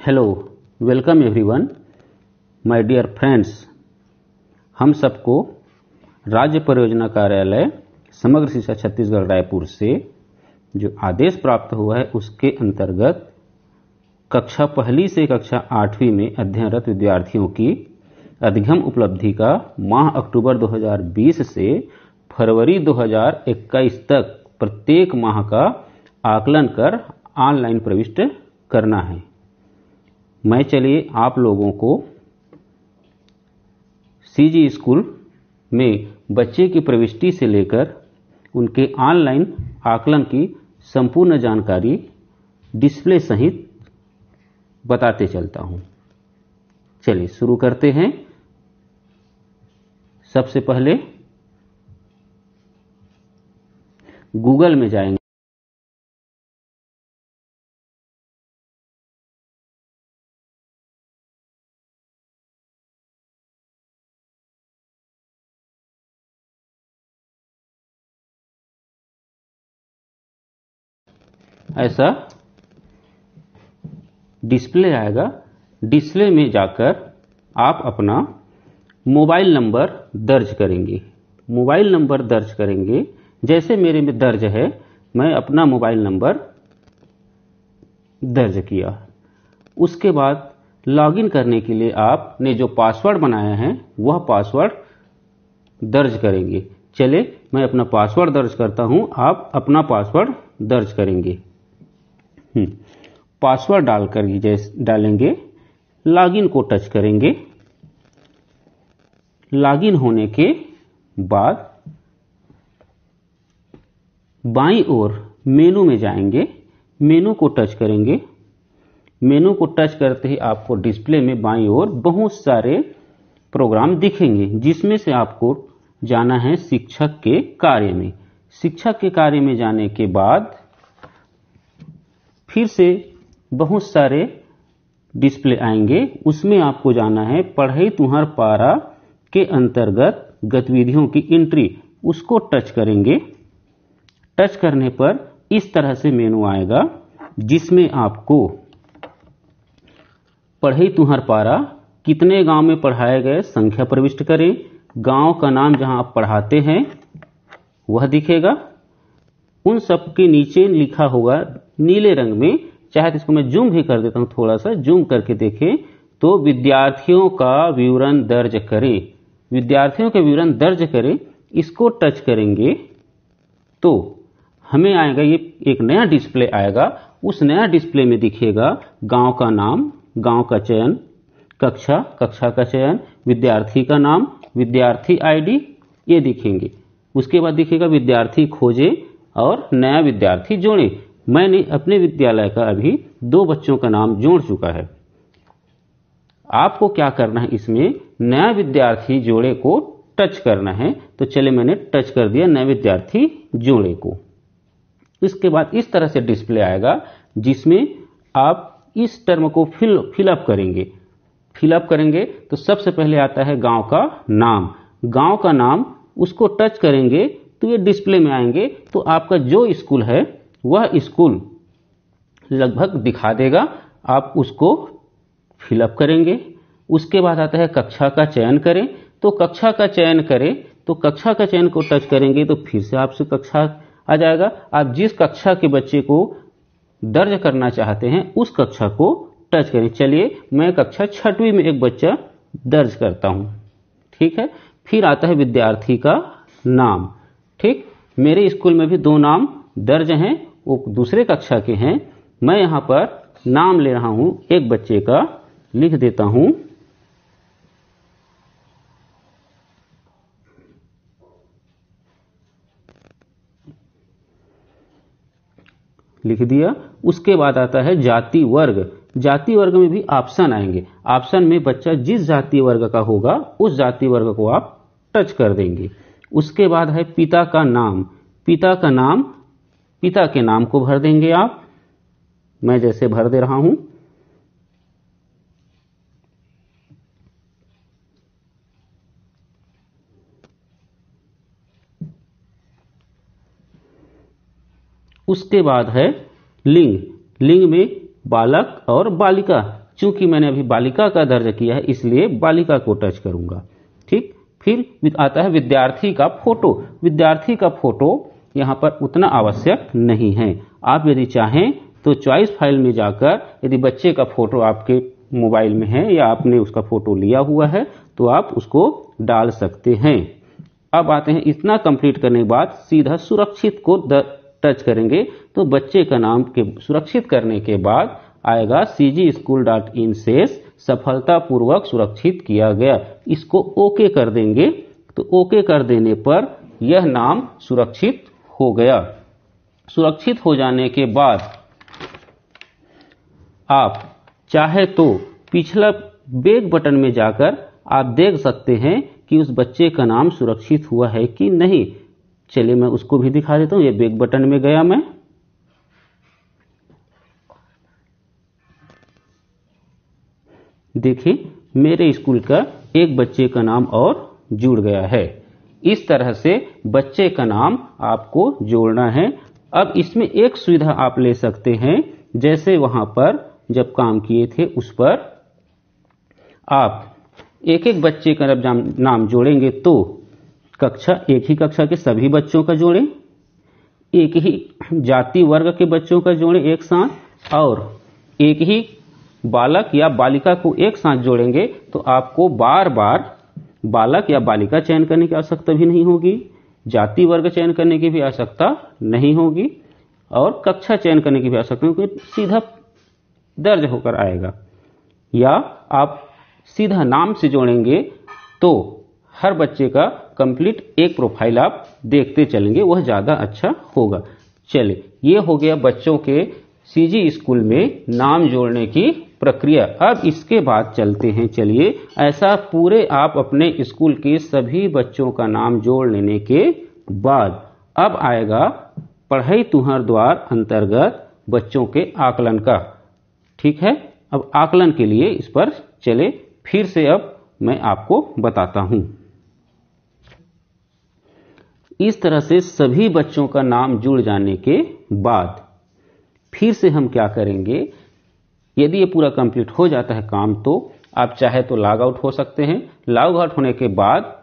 Hello, welcome everyone, my dear friends. हम सबको राज्य परियोजना कार्यालय समग्र शिक्षा छत्तीसगढ़ रायपुर से जो आदेश प्राप्त हुआ है उसके अंतर्गत कक्षा पहली से कक्षा 8वीं में अध्ययनरत विद्यार्थियों की अधिगम उपलब्धि का माह अक्टूबर 2020 से फरवरी 2021 तक प्रत्येक माह का आकलन कर ऑनलाइन प्रविष्ट करना है। मैं चलिए आप लोगों को सीजी स्कूल में बच्चे की प्रविष्टि से लेकर उनके ऑनलाइन आकलन की संपूर्ण जानकारी डिस्प्ले सहित बताते चलता हूं। चलिए शुरू करते हैं। सबसे पहले गूगल में जाएंगे। ऐसा डिस्प्ले आएगा। डिस्प्ले में जाकर आप अपना मोबाइल नंबर दर्ज करेंगे। मोबाइल नंबर दर्ज करेंगे, जैसे मेरे में दर्ज है, मैं अपना मोबाइल नंबर दर्ज किया। उसके बाद लॉगिन करने के लिए आपने जो पासवर्ड बनाया है वह पासवर्ड दर्ज करेंगे। चले मैं अपना पासवर्ड दर्ज करता हूं, आप अपना पासवर्ड दर्ज करेंगे। पासवर्ड डालकर डालेंगे, लॉगिन को टच करेंगे। लॉगिन होने के बाद बाईं ओर मेनू में जाएंगे, मेनू को टच करेंगे। मेनू को टच करते ही आपको डिस्प्ले में बाईं ओर बहुत सारे प्रोग्राम दिखेंगे, जिसमें से आपको जाना है शिक्षक के कार्य में। शिक्षक के कार्य में जाने के बाद फिर से बहुत सारे डिस्प्ले आएंगे, उसमें आपको जाना है पढ़ई तुहर पारा के अंतर्गत गतिविधियों की एंट्री, उसको टच करेंगे। टच करने पर इस तरह से मेनू आएगा, जिसमें आपको पढ़ई तुहर पारा कितने गांव में पढ़ाए गए संख्या प्रविष्ट करें, गांव का नाम जहां आप पढ़ाते हैं वह दिखेगा। उन सब के नीचे लिखा होगा नीले रंग में, चाहे तो इसको मैं जूम भी कर देता हूं, थोड़ा सा जूम करके देखें तो विद्यार्थियों का विवरण दर्ज करें। विद्यार्थियों के विवरण दर्ज करें, इसको टच करेंगे तो हमें आएगा ये एक नया डिस्प्ले आएगा। उस नया डिस्प्ले में दिखेगा गांव का नाम, गांव का चयन, कक्षा, कक्षा का चयन, विद्यार्थी का नाम, विद्यार्थी आईडी, ये दिखेंगे। उसके बाद दिखेगा विद्यार्थी खोजे और नया विद्यार्थी जोड़े। मैंने अपने विद्यालय का अभी 2 बच्चों का नाम जोड़ चुका है। आपको क्या करना है, इसमें नया विद्यार्थी जोड़े को टच करना है। तो चले मैंने टच कर दिया नए विद्यार्थी जोड़े को। इसके बाद इस तरह से डिस्प्ले आएगा, जिसमें आप इस टर्म को फिलअप करेंगे। फिलअप करेंगे तो सबसे पहले आता है गांव का नाम। गांव का नाम उसको टच करेंगे तो ये डिस्प्ले में आएंगे। तो आपका जो स्कूल है वह स्कूल लगभग दिखा देगा, आप उसको फिलअप करेंगे। उसके बाद आता है कक्षा का चयन करें। तो कक्षा का चयन करें तो कक्षा का चयन को टच करेंगे तो फिर से आपसे कक्षा आ जाएगा। आप जिस कक्षा के बच्चे को दर्ज करना चाहते हैं उस कक्षा को टच करें। चलिए मैं कक्षा 6वीं में एक बच्चा दर्ज करता हूं, ठीक है। फिर आता है विद्यार्थी का नाम, ठीक। मेरे स्कूल में भी 2 नाम दर्ज हैं, वो दूसरे कक्षा के हैं। मैं यहां पर नाम ले रहा हूं, एक बच्चे का लिख देता हूं लिख दिया। उसके बाद आता है जाति वर्ग। जाति वर्ग में भी ऑप्शन आएंगे। ऑप्शन में बच्चा जिस जाति वर्ग का होगा उस जाति वर्ग को आप टच कर देंगे। उसके बाद है पिता का नाम। पिता का नाम, पिता के नाम को भर देंगे आप। मैं जैसे भर दे रहा हूं। उसके बाद है लिंग। लिंग में बालक और बालिका, चूंकि मैंने अभी बालिका का दर्ज किया है इसलिए बालिका को टच करूंगा। ठीक, फिर आता है विद्यार्थी का फोटो। विद्यार्थी का फोटो यहां पर उतना आवश्यक नहीं है। आप यदि चाहें तो चॉइस फाइल में जाकर यदि बच्चे का फोटो आपके मोबाइल में है या आपने उसका फोटो लिया हुआ है तो आप उसको डाल सकते हैं। अब आते हैं, इतना कंप्लीट करने के बाद सीधा सुरक्षित को टच करेंगे तो बच्चे का नाम के सुरक्षित करने के बाद आएगा cgschool.in शेष सफलतापूर्वक सुरक्षित किया गया। इसको ओके कर देंगे तो ओके कर देने पर यह नाम सुरक्षित हो गया। सुरक्षित हो जाने के बाद आप चाहे तो पिछला बैक बटन में जाकर आप देख सकते हैं कि उस बच्चे का नाम सुरक्षित हुआ है कि नहीं। चलिए मैं उसको भी दिखा देता हूं। ये बैक बटन में गया मैं, देखिए मेरे स्कूल का एक बच्चे का नाम और जुड़ गया है। इस तरह से बच्चे का नाम आपको जोड़ना है। अब इसमें एक सुविधा आप ले सकते हैं, जैसे वहां पर जब काम किए थे उस पर आप एक एक बच्चे का जब नाम जोड़ेंगे तो एक ही कक्षा के सभी बच्चों का जोड़ें, एक ही जाति वर्ग के बच्चों का जोड़ें एक साथ, और एक ही बालक या बालिका को एक साथ जोड़ेंगे तो आपको बार बार बालक या बालिका चयन करने की आवश्यकता भी नहीं होगी, जाति वर्ग चयन करने की भी आवश्यकता नहीं होगी और कक्षा चयन करने की भी आवश्यकता नहीं होगी। सीधा दर्ज होकर आएगा। या आप सीधा नाम से जोड़ेंगे तो हर बच्चे का कंप्लीट एक प्रोफाइल आप देखते चलेंगे, वह ज्यादा अच्छा होगा। चलिए, ये हो गया बच्चों के सीजी स्कूल में नाम जोड़ने की प्रक्रिया। अब इसके बाद चलते हैं, चलिए ऐसा पूरे आप अपने स्कूल के सभी बच्चों का नाम जोड़ लेने के बाद अब आएगा पढ़ई तुहर द्वार अंतर्गत बच्चों के आकलन का। ठीक है, अब आकलन के लिए इस पर चले फिर से अब मैं आपको बताता हूं। इस तरह से सभी बच्चों का नाम जुड़ जाने के बाद फिर से हम क्या करेंगे, यदि ये पूरा कंप्लीट हो जाता है काम तो आप चाहे तो लॉग आउट हो सकते हैं। लॉग आउट होने के बाद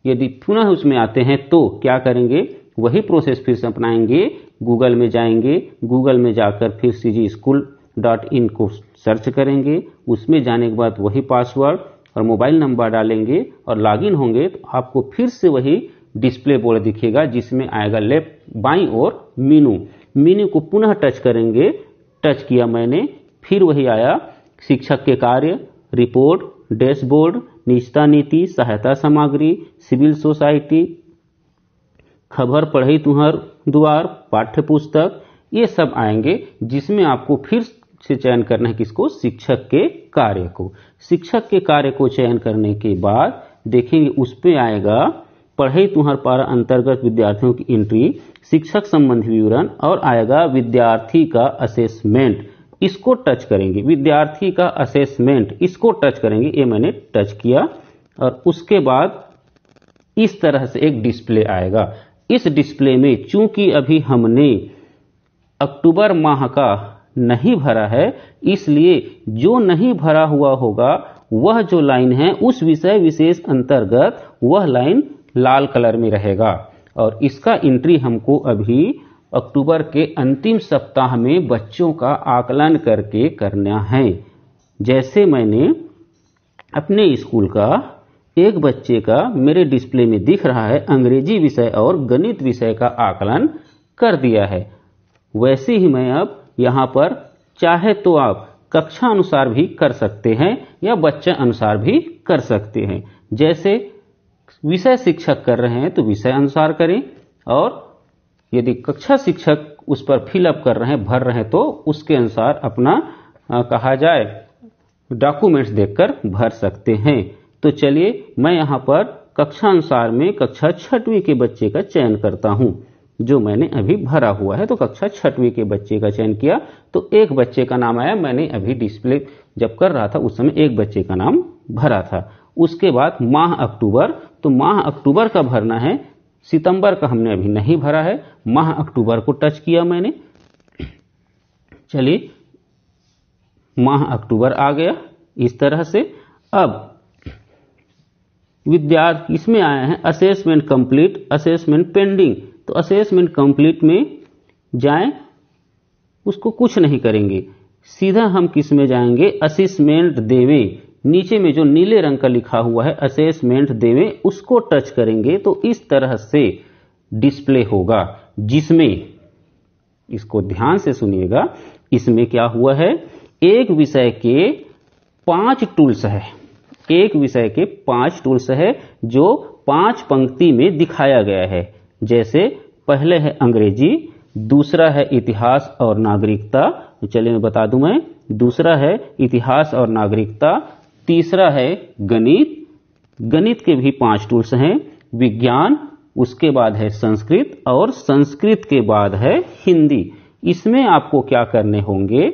यदि पुनः उसमें आते हैं तो क्या करेंगे, वही प्रोसेस फिर से अपनाएंगे। गूगल में जाएंगे, गूगल में जाकर फिर cgschool.in को सर्च करेंगे, उसमें जाने के बाद वही पासवर्ड और मोबाइल नंबर डालेंगे और लॉगिन होंगे तो आपको फिर से वही डिस्प्ले बोर्ड दिखेगा जिसमें आएगा लेफ्ट बाईं ओर मेनू को पुनः टच करेंगे। टच किया मैंने, फिर वही आया शिक्षक के कार्य, रिपोर्ट, डैशबोर्ड, निजता नीति, सहायता सामग्री, सिविल सोसाइटी, खबर पढ़ई तुहर द्वार, पाठ्य पुस्तक, ये सब आएंगे जिसमें आपको फिर से चयन करना है किसको, शिक्षक के कार्य को। शिक्षक के कार्य को चयन करने के बाद देखेंगे उस पे आएगा पढ़ई तुहर पारा अंतर्गत विद्यार्थियों की एंट्री, शिक्षक संबंधी विवरण और आएगा विद्यार्थी का असेसमेंट। इसको टच करेंगे, विद्यार्थी का असेसमेंट इसको टच करेंगे। ये मैंने टच किया और उसके बाद इस तरह से एक डिस्प्ले आएगा। इस डिस्प्ले में चूंकि अभी हमने अक्टूबर माह का नहीं भरा है, इसलिए जो नहीं भरा हुआ होगा वह जो लाइन है उस विषय विशेष अंतर्गत वह लाइन लाल कलर में रहेगा और इसका एंट्री हमको अभी अक्टूबर के अंतिम सप्ताह में बच्चों का आकलन करके करना है। जैसे मैंने अपने स्कूल का एक बच्चे का मेरे डिस्प्ले में दिख रहा है अंग्रेजी विषय और गणित विषय का आकलन कर दिया है, वैसे ही मैं अब यहां पर चाहे तो आप कक्षा अनुसार भी कर सकते हैं या बच्चा अनुसार भी कर सकते हैं। जैसे विषय शिक्षक कर रहे हैं तो विषय अनुसार करें और यदि कक्षा शिक्षक उस पर फिलअप कर रहे हैं, भर रहे हैं तो उसके अनुसार अपना कहा जाए डॉक्यूमेंट्स देखकर भर सकते हैं। तो चलिए मैं यहां पर कक्षा अनुसार में कक्षा 6वीं के बच्चे का चयन करता हूं जो मैंने अभी भरा हुआ है। तो कक्षा 6वीं के बच्चे का चयन किया तो एक बच्चे का नाम आया, मैंने अभी डिस्प्ले जब कर रहा था उस समय एक बच्चे का नाम भरा था। उसके बाद माह अक्टूबर, तो माह अक्टूबर का भरना है, सितंबर का हमने अभी नहीं भरा है, माह अक्टूबर को टच किया मैंने। चलिए माह अक्टूबर आ गया। इस तरह से अब विद्यार्थी इसमें आए हैं असेसमेंट कंप्लीट, असेसमेंट पेंडिंग। तो असेसमेंट कंप्लीट में जाएं, उसको कुछ नहीं करेंगे, सीधा हम किस में जाएंगे, असेसमेंट देवे। नीचे में जो नीले रंग का लिखा हुआ है असेसमेंट देवे, उसको टच करेंगे तो इस तरह से डिस्प्ले होगा, जिसमें इसको ध्यान से सुनिएगा, इसमें क्या हुआ है, एक विषय के 5 टूल्स है, एक विषय के 5 टूल्स है जो 5 पंक्ति में दिखाया गया है। जैसे पहले है अंग्रेजी, दूसरा है इतिहास और नागरिकता, चलिए मैं बता दूं मैं, दूसरा है इतिहास और नागरिकता, तीसरा है गणित, गणित के भी 5 टूल्स हैं, विज्ञान, उसके बाद है संस्कृत और संस्कृत के बाद है हिंदी। इसमें आपको क्या करने होंगे,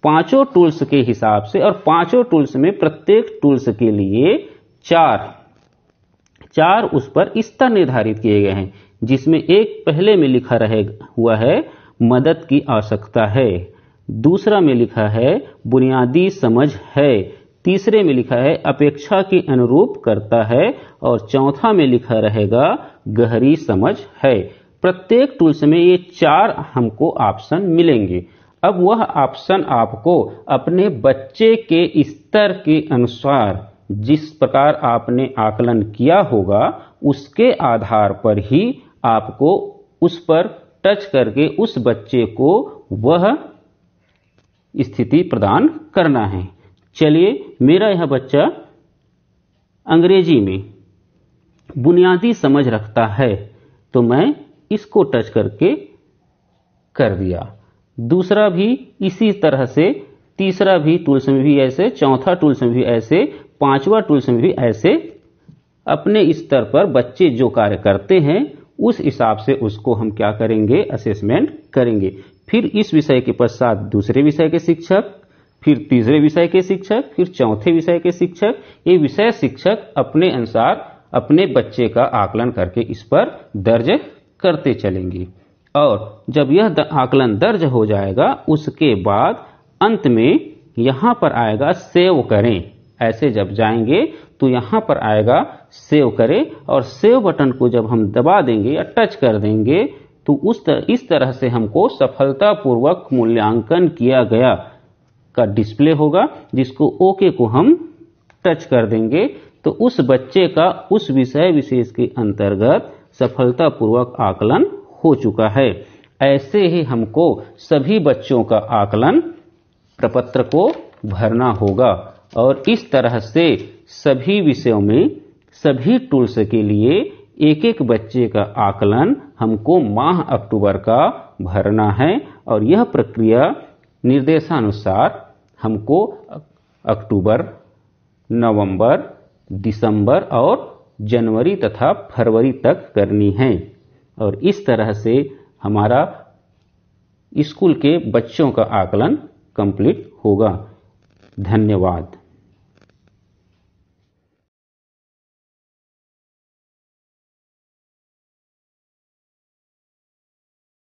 5 टूल्स के हिसाब से, और 5 टूल्स में प्रत्येक टूल्स के लिए 4 उस पर स्तर निर्धारित किए गए हैं, जिसमें एक पहले में लिखा रहे हुआ है मदद की आवश्यकता है, दूसरा में लिखा है बुनियादी समझ है, तीसरे में लिखा है अपेक्षा के अनुरूप करता है, और चौथा में लिखा रहेगा गहरी समझ है। प्रत्येक टूल्स में ये 4 हमको ऑप्शन मिलेंगे। अब वह ऑप्शन आपको अपने बच्चे के स्तर के अनुसार, जिस प्रकार आपने आकलन किया होगा, उसके आधार पर ही आपको उस पर टच करके उस बच्चे को वह स्थिति प्रदान करना है। चलिए, मेरा यह बच्चा अंग्रेजी में बुनियादी समझ रखता है, तो मैं इसको टच करके कर दिया। दूसरा भी इसी तरह से, तीसरा भी टूल्स में भी ऐसे, चौथा टूल्स में भी ऐसे, 5वां टूल्स में भी ऐसे, अपने स्तर पर बच्चे जो कार्य करते हैं उस हिसाब से उसको हम क्या करेंगे, असेसमेंट करेंगे। फिर इस विषय के पश्चात दूसरे विषय के शिक्षक, फिर तीसरे विषय के शिक्षक, फिर चौथे विषय के शिक्षक, ये विषय शिक्षक अपने अनुसार अपने बच्चे का आकलन करके इस पर दर्ज करते चलेंगे। और जब यह आकलन दर्ज हो जाएगा, उसके बाद अंत में यहां पर आएगा सेव करें। ऐसे जब जाएंगे तो यहां पर आएगा सेव करें, और सेव बटन को जब हम दबा देंगे या टच कर देंगे तो इस तरह से हमको सफलतापूर्वक मूल्यांकन किया गया का डिस्प्ले होगा, जिसको ओके को हम टच कर देंगे तो उस बच्चे का उस विषय विशेष के अंतर्गत सफलतापूर्वक आकलन हो चुका है। ऐसे ही हमको सभी बच्चों का आकलन प्रपत्र को भरना होगा, और इस तरह से सभी विषयों में सभी टूल्स के लिए एक एक बच्चे का आकलन हमको माह अक्टूबर का भरना है, और यह प्रक्रिया निर्देशानुसार हमको अक्टूबर, नवंबर, दिसंबर और जनवरी तथा फरवरी तक करनी है। और इस तरह से हमारा स्कूल के बच्चों का आकलन कंप्लीट होगा। धन्यवाद।